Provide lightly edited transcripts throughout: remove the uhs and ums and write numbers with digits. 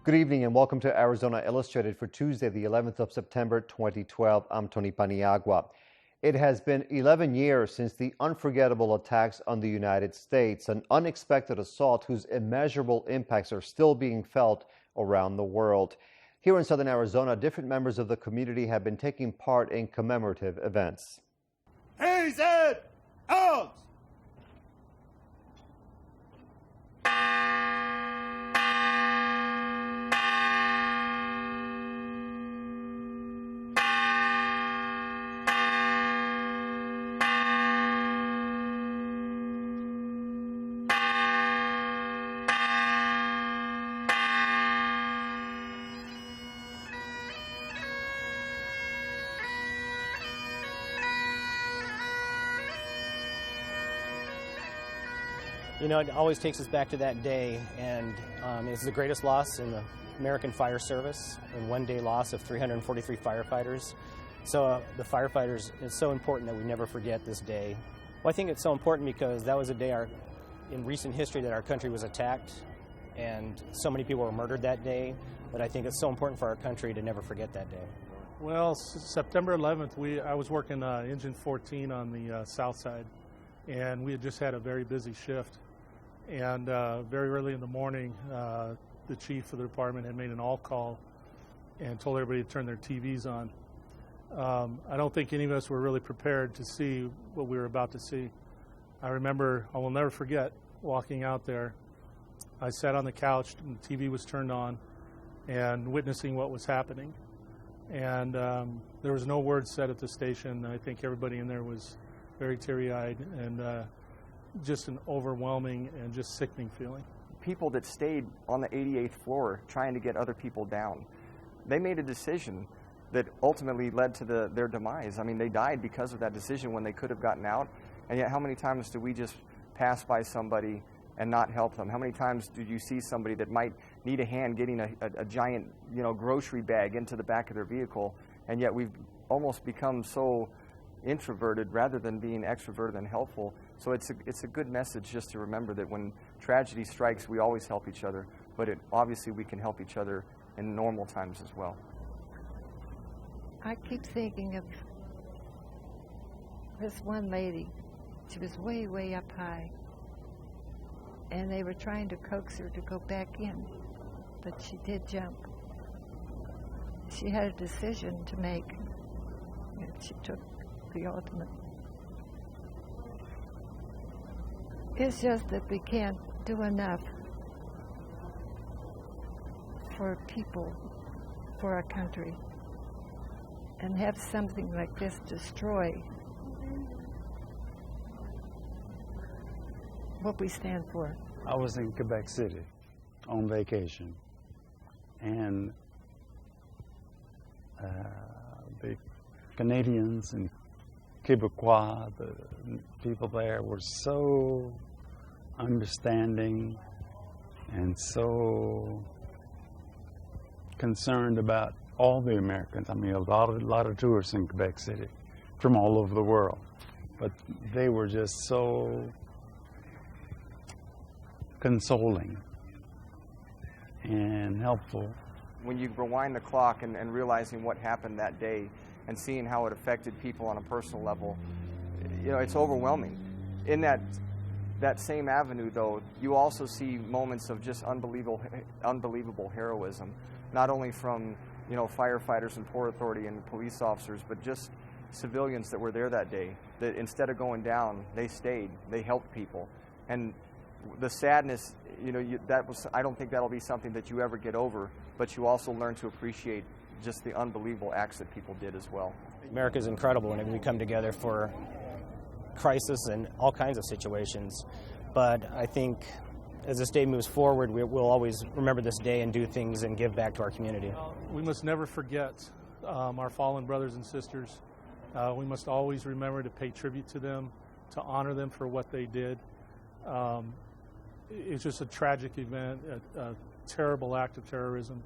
Good evening and welcome to Arizona Illustrated for Tuesday, the 11th of September, 2012. I'm Tony Paniagua. It has been 11 years since the unforgettable attacks on the United States, an unexpected assault whose immeasurable impacts are still being felt around the world. Here in southern Arizona, different members of the community have been taking part in commemorative events. He's it! Out! You know, it always takes us back to that day, and it's the greatest loss in the American Fire Service, a one-day loss of 343 firefighters. So the firefighters, it's so important that we never forget this day. Well, I think it's so important because that was a day in recent history that our country was attacked, and so many people were murdered that day, but I think it's so important for our country to never forget that day. Well, September 11th, I was working Engine 14 on the south side, and we had just had a very busy shift. And very early in the morning, the chief of the department had made an all call and told everybody to turn their TVs on. I don't think any of us were really prepared to see what we were about to see. I will never forget walking out there. I sat on the couch and the TV was turned on and witnessing what was happening. And there was no word said at the station. I think everybody in there was very teary-eyed and just an overwhelming and just sickening feeling. People that stayed on the 88th floor trying to get other people down, they made a decision that ultimately led to their demise. I mean, they died because of that decision when they could have gotten out. And yet how many times do we just pass by somebody and not help them? How many times do you see somebody that might need a hand getting a giant, grocery bag into the back of their vehicle, and yet we've almost become so introverted rather than being extroverted and helpful. So it's a good message just to remember that when tragedy strikes, we always help each other, but obviously we can help each other in normal times as well. I keep thinking of this one lady. She was way, way up high, and they were trying to coax her to go back in, but she did jump. She had a decision to make, and she took the ultimate. It's just that we can't do enough for people, for our country, and have something like this destroy what we stand for. I was in Quebec City on vacation, and the Canadians and Quebecois, the people there were so understanding and so concerned about all the Americans. I mean, a lot of tourists in Quebec City from all over the world, but they were just so consoling and helpful. When you rewind the clock and realizing what happened that day and seeing how it affected people on a personal level, it's overwhelming. In that same avenue, though, you also see moments of just unbelievable heroism, not only from firefighters and Port Authority and police officers, but just civilians that were there that day, that instead of going down, they stayed, they helped people. And the sadness, I don't think that'll be something that you ever get over, but you also learn to appreciate just the unbelievable acts that people did as well. America is incredible, and we come together for crisis and all kinds of situations. But I think as this day moves forward, we'll always remember this day and do things and give back to our community. We must never forget our fallen brothers and sisters. We must always remember to pay tribute to them, to honor them for what they did. It's just a tragic event, a terrible act of terrorism,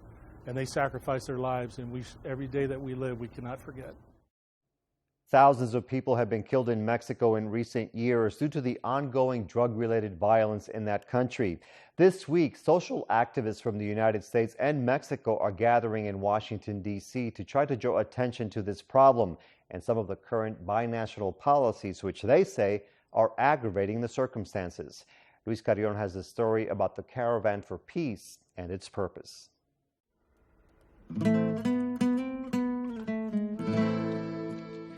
and they sacrificed their lives, and every day that we live, we cannot forget. Thousands of people have been killed in Mexico in recent years due to the ongoing drug-related violence in that country. This week, social activists from the United States and Mexico are gathering in Washington, D.C. to try to draw attention to this problem and some of the current binational policies, which they say are aggravating the circumstances. Luis Carrion has a story about the Caravan for Peace and its purpose.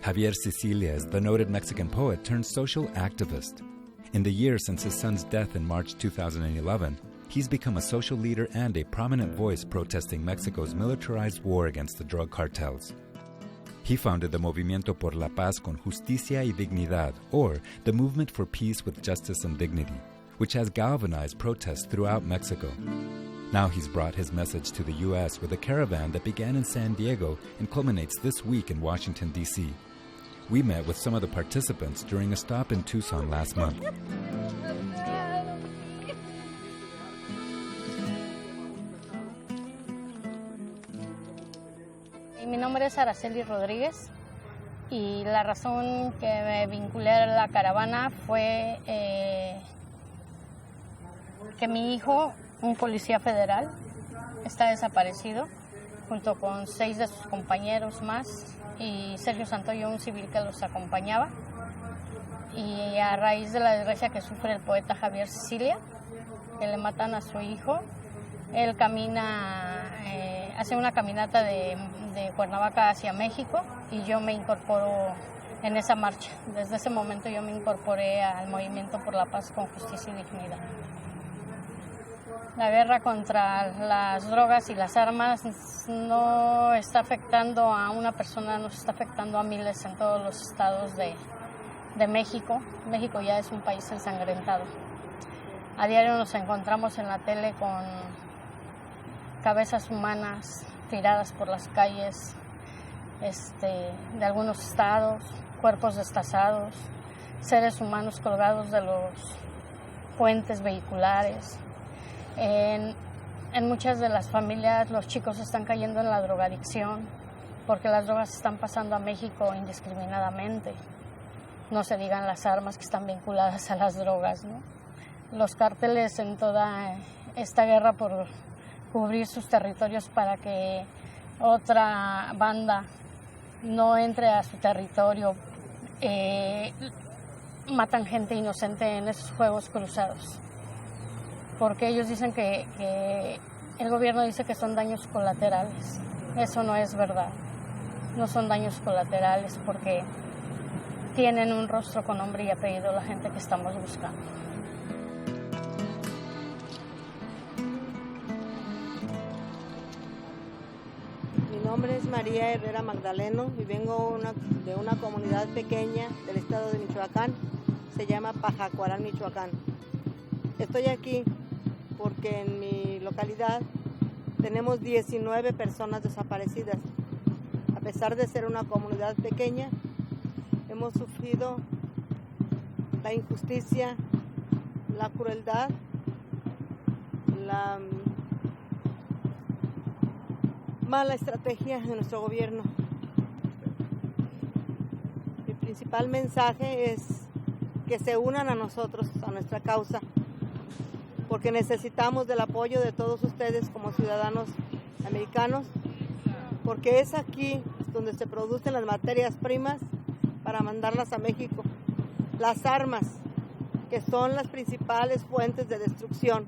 Javier Sicilia is the noted Mexican poet turned social activist. In the years since his son's death in March 2011, he's become a social leader and a prominent voice protesting Mexico's militarized war against the drug cartels. He founded the Movimiento por la Paz con Justicia y Dignidad, or the Movement for Peace with Justice and Dignity, which has galvanized protests throughout Mexico. Now he's brought his message to the U.S. with a caravan that began in San Diego and culminates this week in Washington, D.C. We met with some of the participants during a stop in Tucson last month. Mi nombre es Araceli Rodríguez y la razón que me vinculé a la caravana fue que mi hijo, un policía federal, está desaparecido junto con 6 de sus compañeros más y Sergio Santoyo, un civil que los acompañaba. Y a raíz de la desgracia que sufre el poeta Javier Sicilia, que le matan a su hijo, él camina, hace una caminata de Cuernavaca hacia México y yo me incorporo en esa marcha. Desde ese momento yo me incorporé al Movimiento por la Paz con Justicia y Dignidad. La guerra contra las drogas y las armas no está afectando a una persona, nos está afectando a miles en todos los estados de México. México ya es un país ensangrentado. A diario nos encontramos en la tele con cabezas humanas tiradas por las calles de algunos estados, cuerpos destazados, seres humanos colgados de los puentes vehiculares. En muchas de las familias los chicos están cayendo en la drogadicción porque las drogas están pasando a México indiscriminadamente. No se digan las armas que están vinculadas a las drogas, ¿no? Los cárteles en toda esta guerra por cubrir sus territorios para que otra banda no entre a su territorio, matan gente inocente en esos juegos cruzados. Porque ellos dicen que el gobierno dice que son daños colaterales. Eso no es verdad. No son daños colaterales porque tienen un rostro con nombre y apellido la gente que estamos buscando. Mi nombre es María Herrera Magdaleno y vengo de una comunidad pequeña del estado de Michoacán. Se llama Pajacuarán, Michoacán. Estoy aquí porque en mi localidad tenemos 19 personas desaparecidas. A pesar de ser una comunidad pequeña, hemos sufrido la injusticia, la crueldad, la mala estrategia de nuestro gobierno. Mi principal mensaje es que se unan a nosotros, a nuestra causa, porque necesitamos del apoyo de todos ustedes como ciudadanos americanos, porque es aquí donde se producen las materias primas para mandarlas a México. Las armas, que son las principales fuentes de destrucción,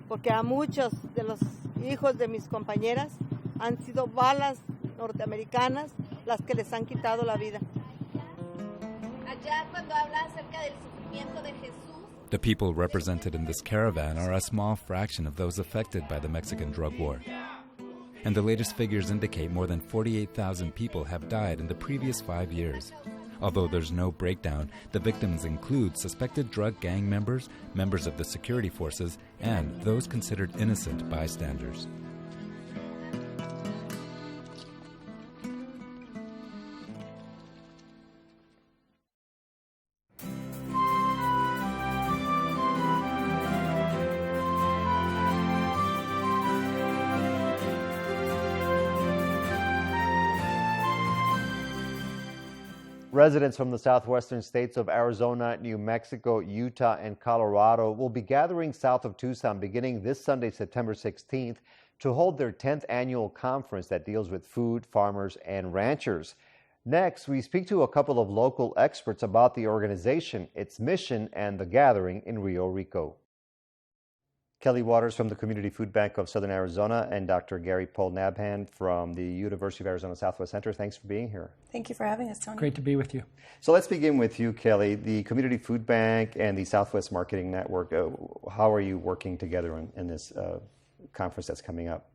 porque a muchos de los hijos de mis compañeras han sido balas norteamericanas las que les han quitado la vida. Allá cuando habla acerca del sufrimiento de Jesús. The people represented in this caravan are a small fraction of those affected by the Mexican drug war. And the latest figures indicate more than 48,000 people have died in the previous 5 years. Although there's no breakdown, the victims include suspected drug gang members, members of the security forces, and those considered innocent bystanders. Residents from the southwestern states of Arizona, New Mexico, Utah, and Colorado will be gathering south of Tucson beginning this Sunday, September 16th, to hold their 10th annual conference that deals with food, farmers, and ranchers. Next, we speak to a couple of local experts about the organization, its mission, and the gathering in Rio Rico. Kelly Waters from the Community Food Bank of Southern Arizona and Dr. Gary Paul Nabhan from the University of Arizona Southwest Center. Thanks for being here. Thank you for having us, Tony. Great to be with you. So let's begin with you, Kelly. The Community Food Bank and the Southwest Marketing Network, how are you working together in this conference that's coming up?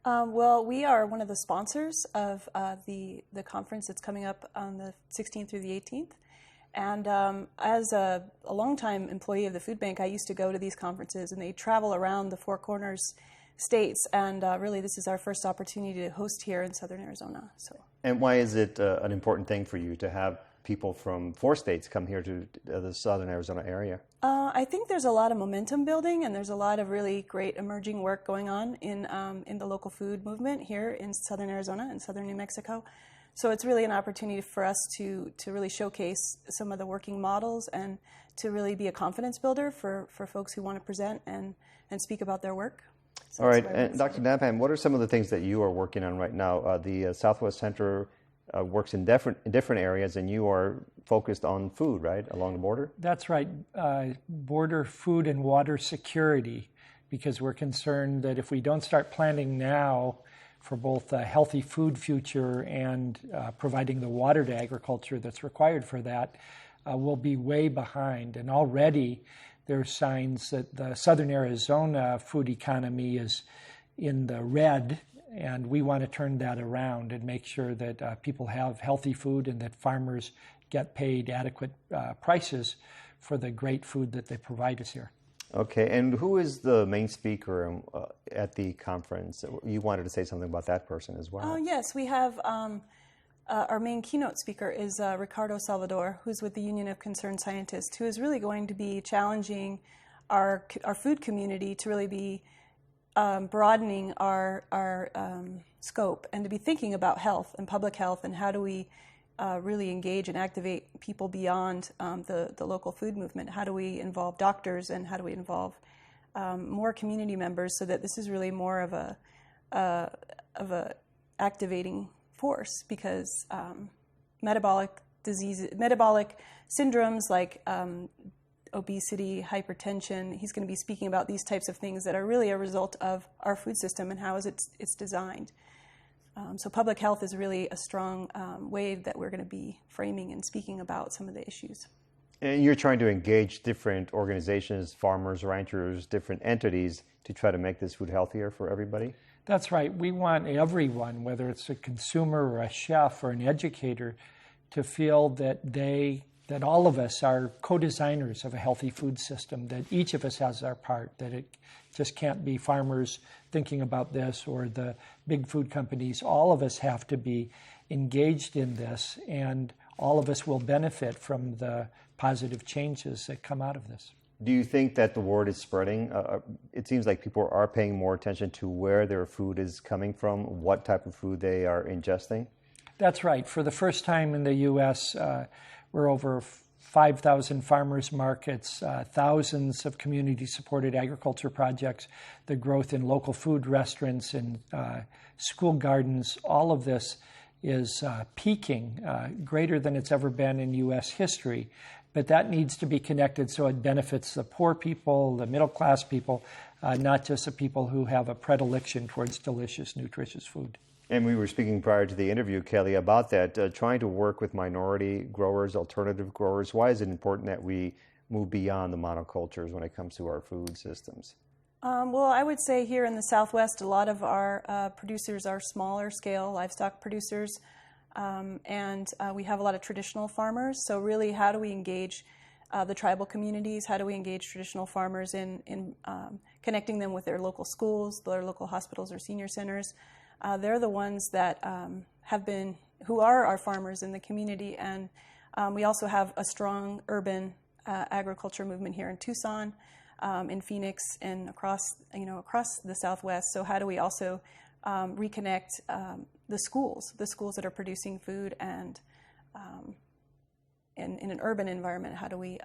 Well, we are one of the sponsors of the conference that's coming up on the 16th through the 18th. And as a longtime employee of the food bank, I used to go to these conferences, and they travel around the Four Corners states. And really, this is our first opportunity to host here in Southern Arizona. And why is it an important thing for you to have people from 4 states come here to the Southern Arizona area? I think there's a lot of momentum building, and there's a lot of really great emerging work going on in the local food movement here in Southern Arizona and Southern New Mexico. So it's really an opportunity for us to really showcase some of the working models and to really be a confidence builder for folks who want to present and speak about their work. So all right, and Dr. Nabhan, what are some of the things that you are working on right now? The Southwest Center works in different areas, and you are focused on food, right, along the border? That's right, border food and water security, because we're concerned that if we don't start planning now for both a healthy food future and providing the water to agriculture that's required for that, we'll be way behind. And already there are signs that the Southern Arizona food economy is in the red, and we want to turn that around and make sure that people have healthy food and that farmers get paid adequate prices for the great food that they provide us here. Okay, and who is the main speaker at the conference? You wanted to say something about that person as well. Yes, we have our main keynote speaker is Ricardo Salvador, who's with the Union of Concerned Scientists, who is really going to be challenging our food community to really be broadening our scope and to be thinking about health and public health and how do we really engage and activate people beyond the local food movement. How do we involve doctors and how do we involve more community members so that this is really more of a activating force, because metabolic syndromes like obesity, hypertension, he's going to be speaking about these types of things that are really a result of our food system and how it's designed. So public health is really a strong way that we're going to be framing and speaking about some of the issues. And you're trying to engage different organizations, farmers, ranchers, different entities to try to make this food healthier for everybody? That's right. We want everyone, whether it's a consumer or a chef or an educator, to feel that that all of us are co-designers of a healthy food system, that each of us has our part, that it just can't be farmers thinking about this or the big food companies. All of us have to be engaged in this, and all of us will benefit from the positive changes that come out of this. Do you think that the word is spreading? It seems like people are paying more attention to where their food is coming from, what type of food they are ingesting? That's right. For the first time in the U.S., we're over 5,000 farmers markets, thousands of community-supported agriculture projects, the growth in local food restaurants and school gardens. All of this is peaking, greater than it's ever been in U.S. history. But that needs to be connected so it benefits the poor people, the middle-class people, not just the people who have a predilection towards delicious, nutritious food. And we were speaking prior to the interview, Kelly, about that, trying to work with minority growers, alternative growers. Why is it important that we move beyond the monocultures when it comes to our food systems? Well, I would say here in the Southwest, a lot of our producers are smaller scale livestock producers, and we have a lot of traditional farmers. So really, how do we engage the tribal communities? How do we engage traditional farmers in connecting them with their local schools, their local hospitals or senior centers? They're the ones that who are our farmers in the community, and we also have a strong urban agriculture movement here in Tucson, in Phoenix, and across the Southwest. So how do we also reconnect the schools that are producing food and in an urban environment, how do we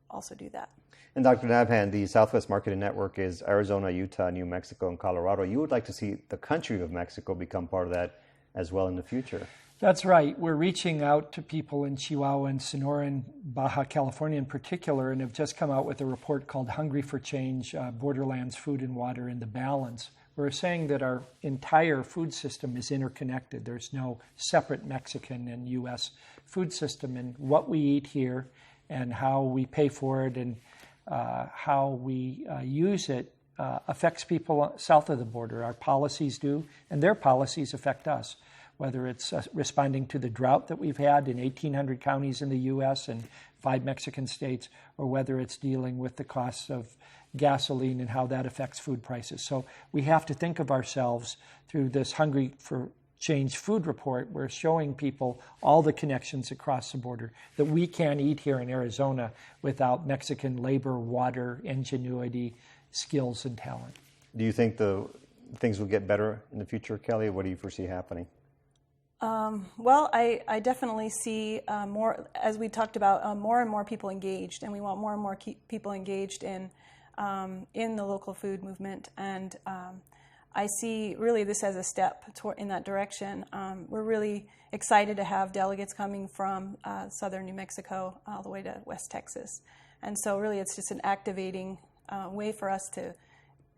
also do that? And Dr. Nabhan, the Southwest Marketing Network is Arizona, Utah, New Mexico, and Colorado. You would like to see the country of Mexico become part of that as well in the future. That's right. We're reaching out to people in Chihuahua and Sonora and Baja California in particular, and have just come out with a report called Hungry for Change, Borderlands, Food and Water in the Balance. We're saying that our entire food system is interconnected. There's no separate Mexican and U.S. food system, and what we eat here and how we pay for it and how we use it affects people south of the border. Our policies do, and their policies affect us, whether it's responding to the drought that we've had in 1,800 counties in the U.S. and 5 Mexican states, or whether it's dealing with the costs of gasoline and how that affects food prices. So we have to think of ourselves through this Hungry for Change food report. We're showing people all the connections across the border that we can't eat here in Arizona without Mexican labor, water, ingenuity, skills, and talent. Do you think things will get better in the future, Kelly? What do you foresee happening? Well, I definitely see more, as we talked about, more and more people engaged, and we want more and more people engaged in the local food movement. And I see really this as a step in that direction. We're really excited to have delegates coming from southern New Mexico all the way to West Texas. And so really it's just an activating way for us to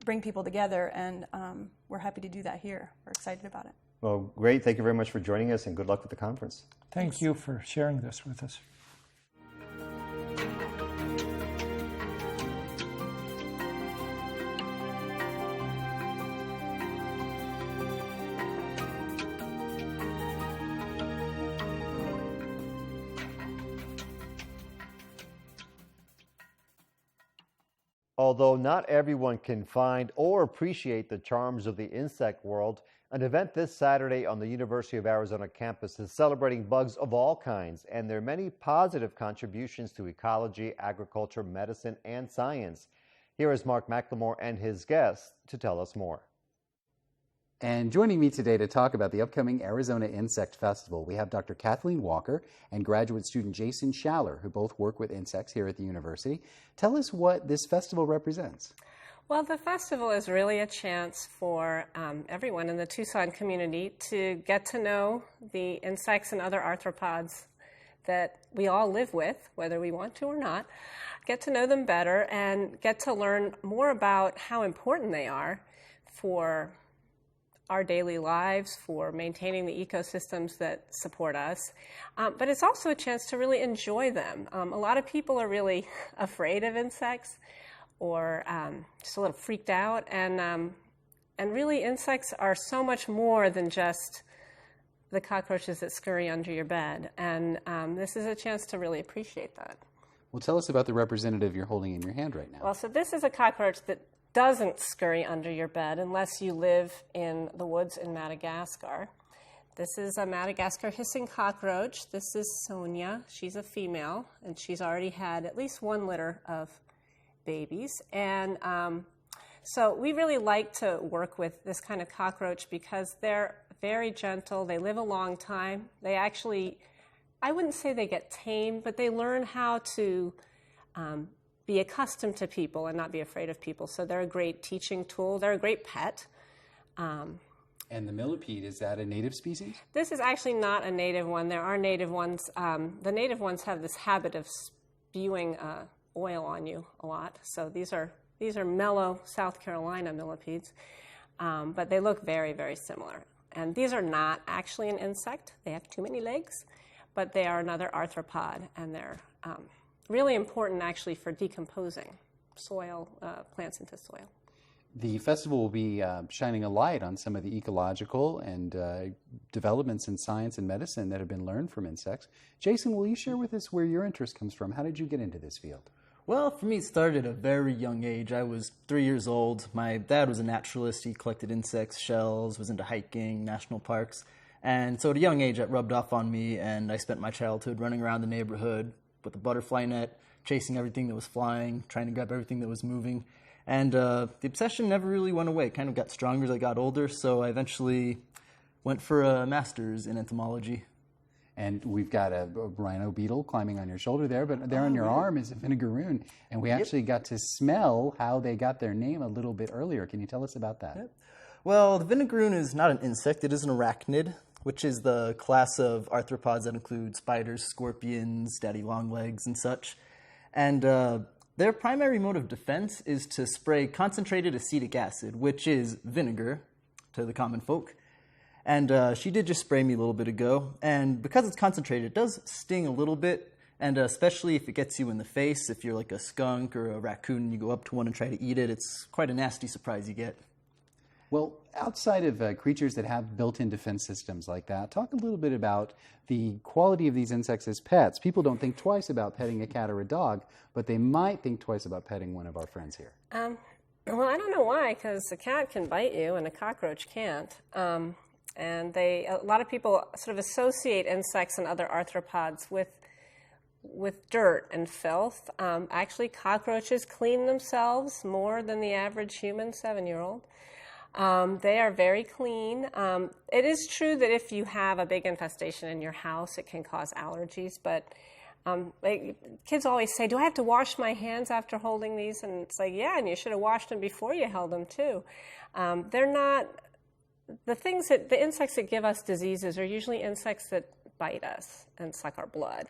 bring people together, and we're happy to do that here. We're excited about it. Well, great. Thank you very much for joining us, and good luck with the conference. Thank you for sharing this with us. Although not everyone can find or appreciate the charms of the insect world, an event this Saturday on the University of Arizona campus is celebrating bugs of all kinds and their many positive contributions to ecology, agriculture, medicine, and science. Here is Mark McLemore and his guests to tell us more. And joining me today to talk about the upcoming Arizona Insect Festival, we have Dr. Kathleen Walker and graduate student Jason Schaller, who both work with insects here at the university. Tell us what this festival represents. Well, the festival is really a chance for everyone in the Tucson community to get to know the insects and other arthropods that we all live with, whether we want to or not, get to know them better and get to learn more about how important they are for our daily lives, for maintaining the ecosystems that support us. But it's also a chance to really enjoy them. A lot of people are really afraid of insects or just a little freaked out. And really insects are so much more than just the cockroaches that scurry under your bed. And this is a chance to really appreciate that. Well, tell us about the representative you're holding in your hand right now. Well, so this is a cockroach that doesn't scurry under your bed unless you live in the woods in Madagascar. This is a Madagascar hissing cockroach. This is Sonia. She's a female, and she's already had at least 1 litter of babies. And so we really like to work with this kind of cockroach because they're very gentle. They live a long time. They actually, I wouldn't say they get tamed, but they learn how to be accustomed to people and not be afraid of people. So they're a great teaching tool. They're a great pet. And the millipede, is that a native species? This is actually not a native one. There are native ones. The native ones have this habit of spewing oil on you a lot. So these are mellow South Carolina millipedes, but they look very, very similar. And these are not actually an insect. They have too many legs, but they are another arthropod, and they're really important actually for decomposing soil, plants into soil. The festival will be shining a light on some of the ecological and developments in science and medicine that have been learned from insects. Jason, will you share with us where your interest comes from? How did you get into this field? Well, for me, it started at a very young age. I was 3 years old. My dad was a naturalist. He collected insects, shells, was into hiking, national parks. And so at a young age, that rubbed off on me, and I spent my childhood running around the neighborhood with a butterfly net, chasing everything that was flying, trying to grab everything that was moving. And the obsession never really went away. It kind of got stronger as I got older, so I eventually went for a master's in entomology. And we've got a rhino beetle climbing on your shoulder there, but there on your arm is a vinegaroon. And we actually got to smell how they got their name a little bit earlier. Can you tell us about that? Yep. Well, the vinegaroon is not an insect, it is an arachnid, which is the class of arthropods that include spiders, scorpions, daddy longlegs, and such. And their primary mode of defense is to spray concentrated acetic acid, which is vinegar to the common folk. And she did just spray me a little bit ago. And because it's concentrated, it does sting a little bit, and especially if it gets you in the face, if you're like a skunk or a raccoon and you go up to one and try to eat it, it's quite a nasty surprise you get. Well, outside of creatures that have built-in defense systems like that, talk a little bit about the quality of these insects as pets. People don't think twice about petting a cat or a dog, but they might think twice about petting one of our friends here. Well, I don't know why, because a cat can bite you and a cockroach can't. And a lot of people sort of associate insects and other arthropods with dirt and filth. Actually, cockroaches clean themselves more than the average human 7-year-old. They are very clean. It is true that if you have a big infestation in your house, it can cause allergies, but kids always say, do I have to wash my hands after holding these? And it's like, yeah, and you should have washed them before you held them too. They're not, the insects that give us diseases are usually insects that bite us and suck our blood.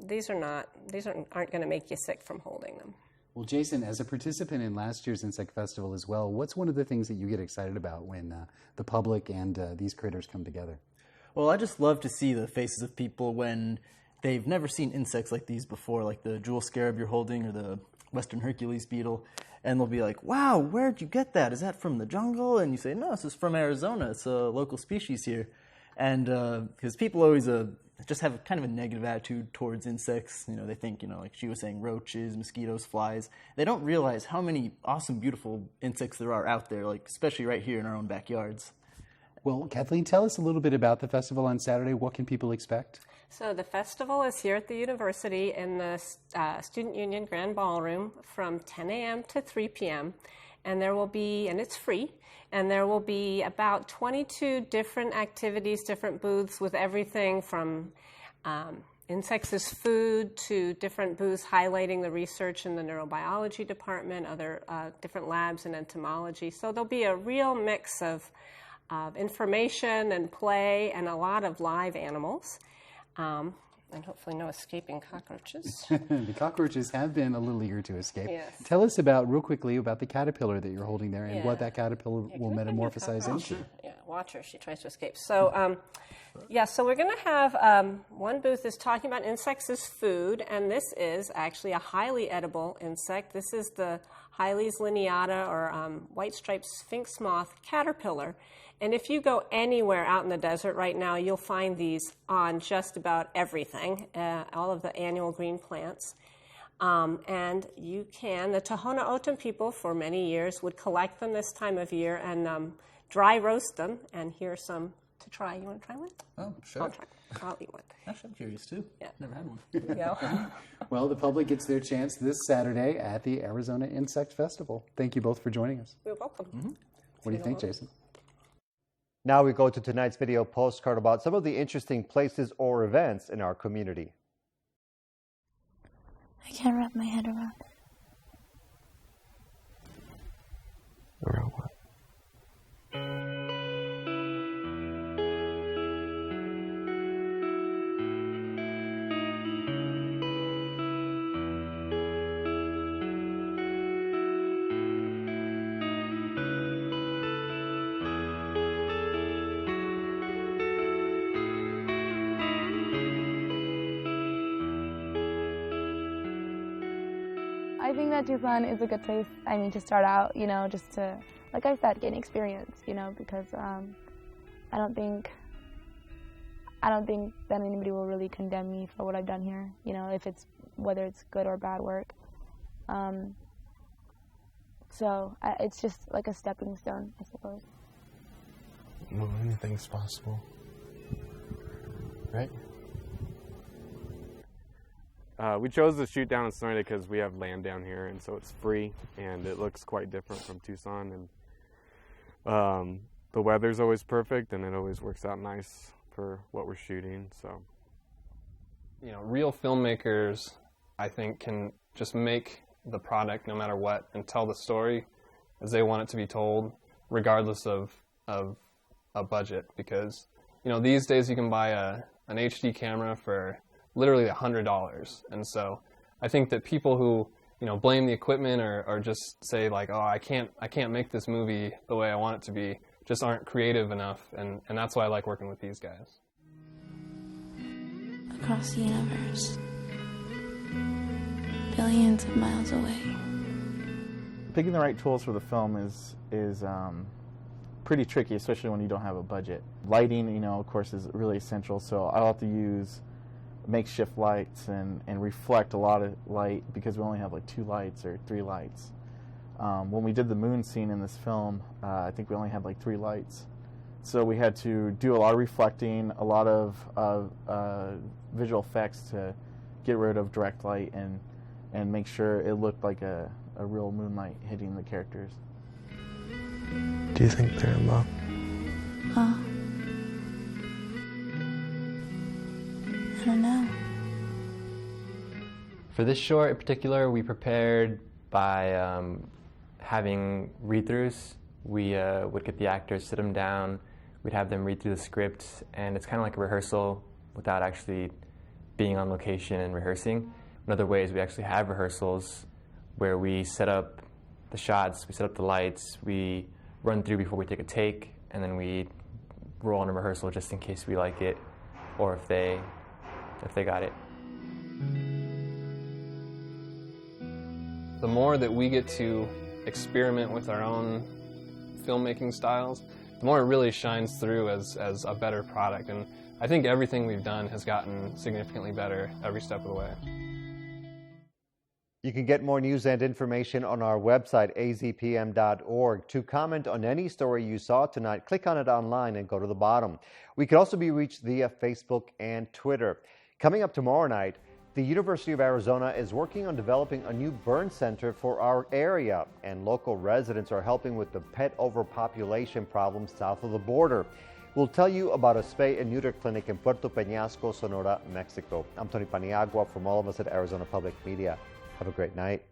These aren't going to make you sick from holding them. Well, Jason, as a participant in last year's Insect Festival as well, what's one of the things that you get excited about when the public and these critters come together? Well, I just love to see the faces of people when they've never seen insects like these before, like the jewel scarab you're holding or the Western Hercules beetle. And they'll be like, wow, where'd you get that? Is that from the jungle? And you say, no, this is from Arizona. It's a local species here. And because people always just have kind of a negative attitude towards insects. You know, they think, like she was saying, roaches, mosquitoes, flies. They don't realize how many awesome, beautiful insects there are out there, like especially right here in our own backyards. Well, Kathleen, tell us a little bit about the festival on Saturday. What can people expect? So the festival is here at the university in the Student Union Grand Ballroom from 10 a.m. to 3 p.m. And there will be, and it's free, and there will be about 22 different activities, different booths with everything from insects as food to different booths highlighting the research in the neurobiology department, other different labs in entomology. So there'll be a real mix of information and play and a lot of live animals. And hopefully no escaping cockroaches. The cockroaches have been a little eager to escape. Yes. Tell us real quickly about the caterpillar that you're holding there and what that caterpillar will metamorphosize into. Yeah, watch her. She tries to escape. So, so we're going to have one booth is talking about insects as food, and this is actually a highly edible insect. This is the Hyles lineata, or white-striped sphinx moth caterpillar. And if you go anywhere out in the desert right now, you'll find these on just about everything, all of the annual green plants. And the Tohono O'odham people for many years would collect them this time of year and dry roast them. And here's some to try. You want to try one? Oh, sure. I'll try. I'll eat one. Actually, I'm curious too. Yeah. Never had one. There you go. Well, the public gets their chance this Saturday at the Arizona Insect Festival. Thank you both for joining us. You're welcome. Mm-hmm. What do you think, Jason? Now we go to tonight's video postcard about some of the interesting places or events in our community. I can't wrap my head around it. Around what? I think that Tucson is a good place, to start out, just to, like I said, gain experience, because I don't think that anybody will really condemn me for what I've done here, whether it's good or bad work. So it's just like a stepping stone, I suppose. Well, anything's possible, right? We chose to shoot down in Sonoyta because we have land down here, and so it's free, and it looks quite different from Tucson. And the weather's always perfect, and it always works out nice for what we're shooting. So, you know, real filmmakers, I think, can just make the product no matter what and tell the story as they want it to be told, regardless of a budget. Because, you know, these days you can buy an HD camera for literally $100, and so I think that people who, you know, blame the equipment or just say like, oh, I can't make this movie the way I want it to be, just aren't creative enough, and that's why I like working with these guys. Across the universe, billions of miles away. Picking the right tools for the film is pretty tricky, especially when you don't have a budget. Lighting, you know, of course, is really essential, so I'll have to use makeshift lights and reflect a lot of light because we only have like 2 lights or 3 lights. When we did the moon scene in this film, I think we only had like 3 lights. So we had to do a lot of reflecting, a lot of visual effects to get rid of direct light and make sure it looked like a real moonlight hitting the characters. Do you think they're in love? I don't know. For this short in particular, we prepared by having read-throughs. We would get the actors, sit them down, we'd have them read through the script, and it's kind of like a rehearsal without actually being on location and rehearsing. In other ways, we actually have rehearsals where we set up the shots, we set up the lights, we run through before we take a take, and then we roll on a rehearsal just in case we like it, or if they got it. The more that we get to experiment with our own filmmaking styles, the more it really shines through as a better product. And I think everything we've done has gotten significantly better every step of the way. You can get more news and information on our website, azpm.org. To comment on any story you saw tonight, click on it online and go to the bottom. We can also be reached via Facebook and Twitter. Coming up tomorrow night, the University of Arizona is working on developing a new burn center for our area, and local residents are helping with the pet overpopulation problem south of the border. We'll tell you about a spay and neuter clinic in Puerto Peñasco, Sonora, Mexico. I'm Tony Paniagua from all of us at Arizona Public Media. Have a great night.